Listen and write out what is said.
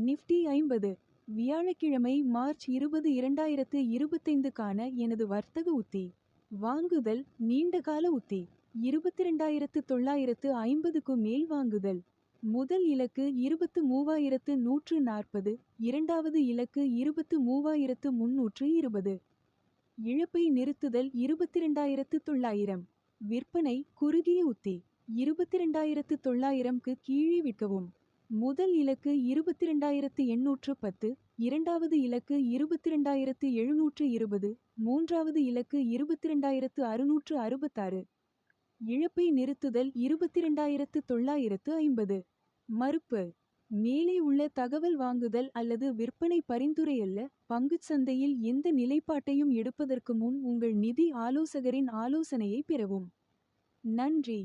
Nifty 50 வியாழக்கிழமை March 20 2025க்கான எனது வர்த்தக உத்தி. வாங்குதல் நீண்டகால உத்தி. 22,950க்கு மேல் வாங்குதல். முதல் இலக்கு 23,140, இரண்டாவது இலக்கு 23,320. இழப்பை நிறுத்துதல் 22,900. விற்பனை குறுகிய உத்தி. 22,900க்கு கீழே விற்கவும். முதல் இலக்கு 22,810, இரண்டாவது இலக்கு 22,720, மூன்றாவது இலக்கு 22,666. இழப்பை நிறுத்துதல் 22,950. மறுப்பு. மேலே உள்ள தகவல் வாங்குதல் அல்லது விற்பனை பரிந்துரை அல்ல. பங்குச் சந்தையில் எந்த நிலைப்பாட்டையும் எடுப்பதற்கு முன் உங்கள் நிதி ஆலோசகரின் ஆலோசனையை பெறவும். நன்றி.